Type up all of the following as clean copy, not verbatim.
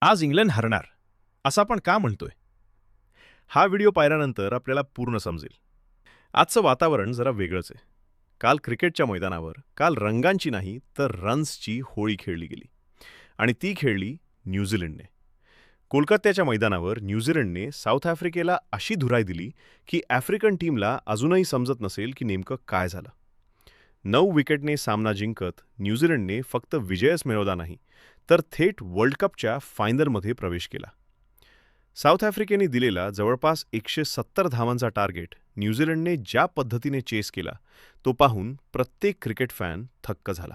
आज इंग्लंड हरणार असं आपण का म्हणतोय? हा व्हिडिओ पाहिल्यानंतर आपल्याला पूर्ण समजेल. आजचं वातावरण जरा वेगळंच आहे. काल क्रिकेटच्या मैदानावर रंगांची नाही तर रन्सची होळी खेळली गेली आणि ती खेळली न्यूझीलंडने. कोलकात्याच्या मैदानावर न्यूझीलंडने साऊथ आफ्रिकेला अशी धुराई दिली की आफ्रिकन टीमला अजूनही समजत नसेल की नेमकं काय झालं. 9 विकेटने सामना जिंकत न्यूझीलंडने फक्त विजयच मिळवला नाही तर थेट वर्ल्ड कपच्या फायनलमध्ये प्रवेश केला. साऊथ आफ्रिकेने दिलेला जवळपास 170 धावांचा टार्गेट न्यूझीलंडने ज्या पद्धतीने चेस केला तो पाहून प्रत्येक क्रिकेट फॅन थक्क झाला.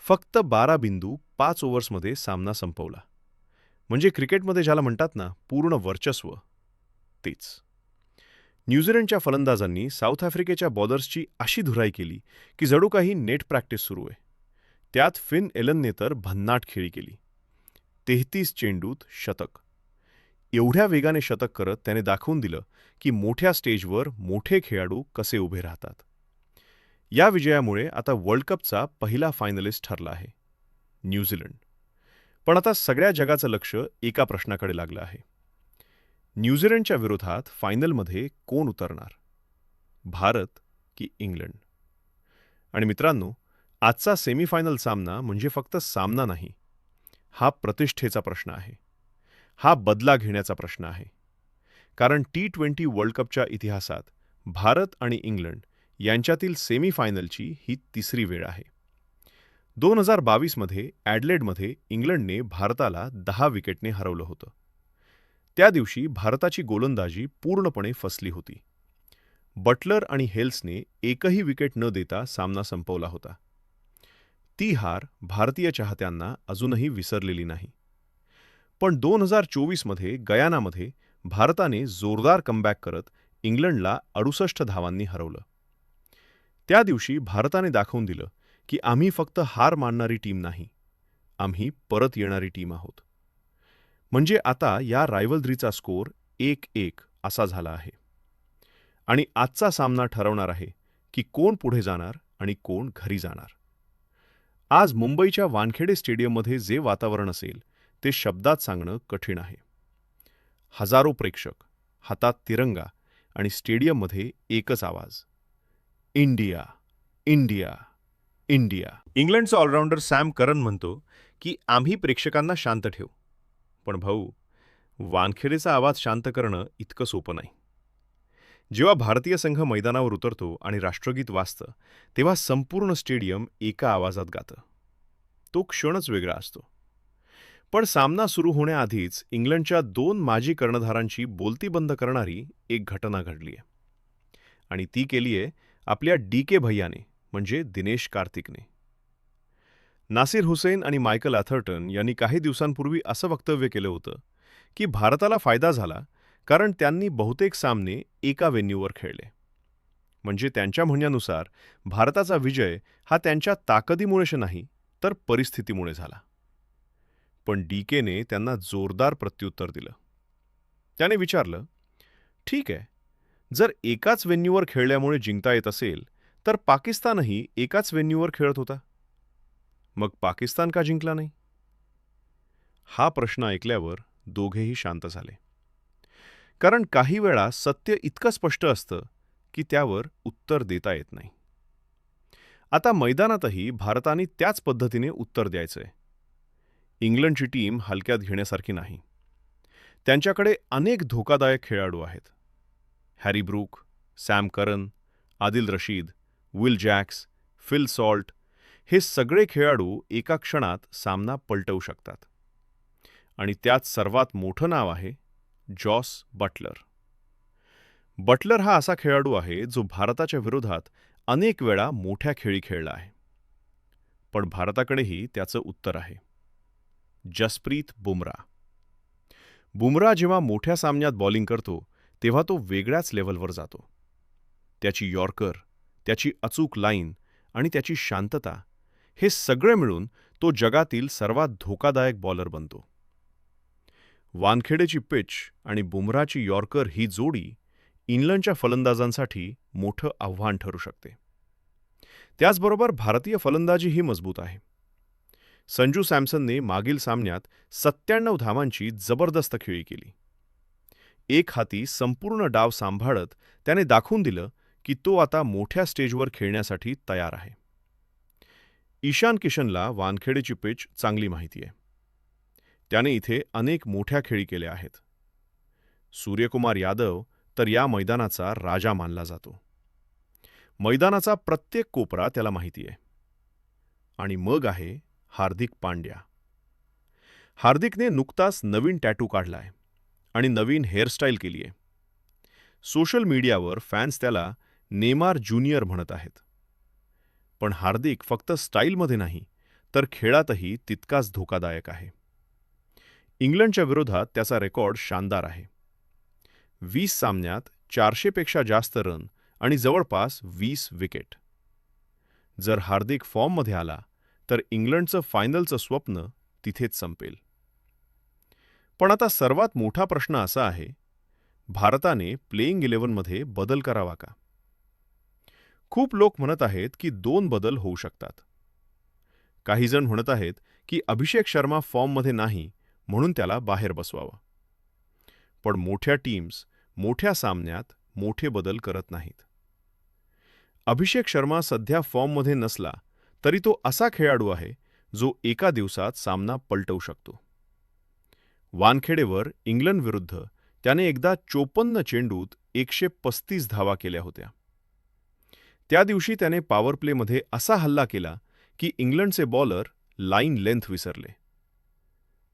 फक्त 12.5 ओव्हर्समध्ये सामना संपवला. म्हणजे क्रिकेटमध्ये ज्याला म्हणतात ना पूर्ण वर्चस्व, तेच. न्यूझीलंडच्या फलंदाजांनी साऊथ आफ्रिकेच्या बॉलर्सची अशी धुराई केली की जणू काही नेट प्रॅक्टिस सुरू आहे. त्यात फिन एलनने तर भन्नाट खेळी केली. 33 चेंडूत शतक. एवढ्या वेगाने शतक करत त्याने दाखवून दिलं की मोठ्या स्टेजवर मोठे खेळाडू कसे उभे राहतात. या विजयामुळे आता वर्ल्ड कपचा पहिला फायनलिस्ट ठरला आहे, न्यूझीलंड. पण आता सगळ्या जगाचं लक्ष एका प्रश्नाकडे लागलं आहे. न्यूझीलंडच्या विरोधात फायनलमध्ये कोण उतरणार, भारत की इंग्लंड? आणि मित्रांनो, आजचा सेमीफायनल सामना म्हणजे फक्त सामना नाही, हा प्रतिष्ठेचा प्रश्न आहे. हा बदला घेण्याचा प्रश्न आहे. कारण T20 वर्ल्ड कपच्या इतिहासात भारत आणि इंग्लंड यांच्यातील सेमीफायनलची ही तिसरी वेळ आहे. 2022मध्ये ॲडलेडमध्ये इंग्लंडने भारताला 10 विकेटने हरवलं होतं. त्या दिवशी भारताची गोलंदाजी पूर्णपणे फसली होती. बटलर आणि हेल्सने एकही विकेट न देता सामना संपवला होता. ती हार भारतीय चाहत्यांना अजूनही विसरलेली नाही. पण 2024मध्ये गयानामध्ये भारताने जोरदार कमबॅक करत इंग्लंडला 68 धावांनी हरवलं. त्या दिवशी भारताने दाखवून दिलं की आम्ही फक्त हार मानणारी टीम नाही, आम्ही परत येणारी टीम आहोत. म्हणजे आता या रायव्हलरीचा स्कोअर 1-1 असा झाला आहे. आणि आजचा सामना ठरवणार आहे की कोण पुढे जाणार आणि कोण घरी जाणार. आज मुंबईच्या वानखेडे स्टेडियममध्ये जे वातावरण असेल ते शब्दात सांगणं कठीण आहे. हजारो प्रेक्षक, हातात तिरंगा आणि स्टेडियममध्ये एकच आवाज, इंडिया, इंडिया, इंडिया. इंग्लंडचा ऑलराऊंडर सॅम करन म्हणतो की आम्ही प्रेक्षकांना शांत ठेवू. पण भाऊ, वानखेडेचा आवाज शांत करणं इतकं सोपं नाही. जेव्हा भारतीय संघ मैदानावर उतरतो आणि राष्ट्रगीत वाजतं तेव्हा संपूर्ण स्टेडियम एका आवाजात गातं. तो क्षणच वेगळा असतो. पण सामना सुरू होण्याआधीच इंग्लंडच्या 2 माजी कर्णधारांची बोलती बंद करणारी एक घटना घडली आहे. आणि ती केली आहे आपल्या DK भैयाने, म्हणजे दिनेश कार्तिकने. नासिर हुसेन आणि मायकल ॲथर्टन यांनी काही दिवसांपूर्वी असं वक्तव्य केलं होतं की भारताला फायदा झाला कारण त्यांनी बहुतेक सामने एका वेन्यूवर खेळले. म्हणजे त्यांच्या म्हणण्यानुसार भारताचा विजय हा त्यांच्या ताकदीमुळे नाही तर परिस्थितीमुळे झाला. पण DKने त्यांना जोरदार प्रत्युत्तर दिलं. त्याने विचारलं, ठीक आहे, जर एकाच वेन्यूवर खेळल्यामुळे जिंकता येत असेल तर पाकिस्तानही एकाच वेन्यूवर खेळत होता. मग पाकिस्तान का जिंकला नाही? हा प्रश्न ऐकल्यावर दोघेही शांत झाले. कारण काही वेळा सत्य इतकं स्पष्ट असतं की त्यावर उत्तर देता येत नाही. आता मैदानातही भारताने त्याच पद्धतीने उत्तर द्यायचंय. इंग्लंडची टीम हलक्यात घेण्यासारखी नाही. त्यांच्याकडे अनेक धोकादायक खेळाडू आहेत. Harry Brook, Sam Curran, Adil Rashid, Will Jacks, Phil Salt हे सगळे खेळाडू एका क्षणात सामना पलटवू शकतात. आणि त्यात सर्वात मोठं नाव आहे जॉस बटलर. बटलर हा असा खेळाडू आहे जो भारताच्या विरोधात अनेक वेळा मोठ्या खेळी खेळला आहे. पण भारताकडेही त्याचं उत्तर आहे, जसप्रीत बुमराह. बुमराह जेव्हा मोठ्या सामन्यात बॉलिंग करतो तेव्हा तो वेगळ्याच लेव्हलवर जातो. त्याची यॉर्कर, त्याची अचूक लाईन आणि त्याची शांतता हे सगळे मिळून तो जगातील सर्वात धोकादायक बॉलर बनतो. वानखेडेची पिच आणि बुमराहची यॉर्कर ही जोडी इंग्लंडच्या फलंदाजांसाठी मोठं आव्हान ठरू शकते. त्याचबरोबर भारतीय फलंदाजीही मजबूत आहे. संजू सॅमसनने मागील सामन्यात 97 धावांची जबरदस्त खेळी केली. एक हाती संपूर्ण डाव सांभाळत त्याने दाखवून दिलं की तो आता मोठ्या स्टेजवर खेळण्यासाठी तयार आहे. ईशान किशनला वानखेडेची पिच चांगली माहिती आहे. त्याने इथे अनेक मोठ्या खेळी केल्या आहेत. सूर्यकुमार यादव तर या मैदानाचा राजा मानला जातो. मैदानाचा प्रत्येक कोपरा त्याला माहिती आहे. आणि मग आहे हार्दिक पांड्या. हार्दिकने नुकताच नवीन टॅटू काढलाय आणि नवीन हेअरस्टाईल केली आहे. सोशल मीडियावर फॅन्स त्याला नेमार ज्युनियर म्हणत आहेत. पण हार्दिक फक्त स्टाईलमध्ये नाही तर खेळातही तितकाच धोकादायक आहे. इंग्लंडच्या विरोधात त्याचा रेकॉर्ड शानदार आहे. 20 सामन्यात 400 पेक्षा जास्त रन आणि जवळपास 20 विकेट. जर हार्दिक फॉर्ममध्ये आला तर इंग्लंडचं फायनलचं स्वप्न तिथेच संपेल. पण आता सर्वात मोठा प्रश्न असा आहे, भारताने प्लेइंग 11मध्ये बदल करावा का? खूप लोक म्हणत आहेत की 2 बदल होऊ शकतात. काही जण म्हणत आहेत की अभिषेक शर्मा फॉर्ममध्ये नाही म्हणून त्याला बाहेर बसवावं. पण मोठ्या टीम्स मोठ्या सामन्यात मोठे बदल करत नाहीत. अभिषेक शर्मा सध्या फॉर्ममध्ये नसला तरी तो असा खेळाडू आहे जो एका दिवसात सामना पलटवू शकतो. वानखेडेवर इंग्लंड विरुद्ध त्याने एकदा 54 चेंडूत 135 धावा केल्या होत्या. त्या दिवशी त्याने पॉवर प्लेमध्ये असा हल्ला केला की इंग्लंडचे बॉलर लाईन लेंथ विसरले.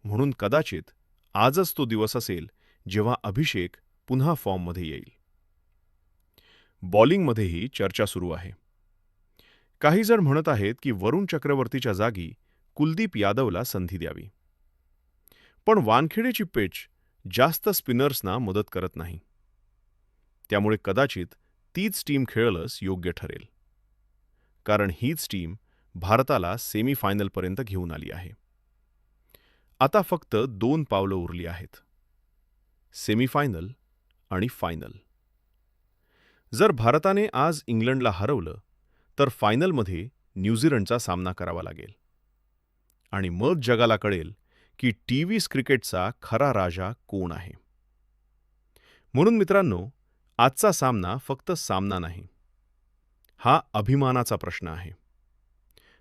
म्हणून कदाचित आजच तो दिवस असेल जेव्हा अभिषेक पुन्हा फॉर्ममध्ये येईल. बॉलिंगमध्येही चर्चा सुरू आहे. काही जण म्हणत आहेत की वरुण चक्रवर्तीच्या जागी कुलदीप यादवला संधी द्यावी. पण वानखेडेची पिच जास्त स्पिनर्सना मदत करत नाही. त्यामुळे कदाचित तीच टीम खेळलंच योग्य ठरेल. कारण हीच टीम भारताला सेमीफायनलपर्यंत घेऊन आली आहे. आता फक्त 2 पावलं उरली आहेत. सेमीफायनल आणि फायनल. जर भारताने आज इंग्लंडला हरवलं तर फायनलमध्ये न्यूझीलंडचा सामना करावा लागेल. आणि मग जगाला कळेल की टी-20 क्रिकेटचा खरा राजा कोण आहे. म्हणून मित्रांनो, आजचा सामना फक्त सामना नाही. हा अभिमानाचा प्रश्न आहे.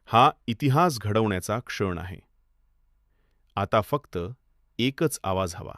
हा इतिहास घडवण्याचा क्षण आहे. आता फक्त एकच आवाज हवा.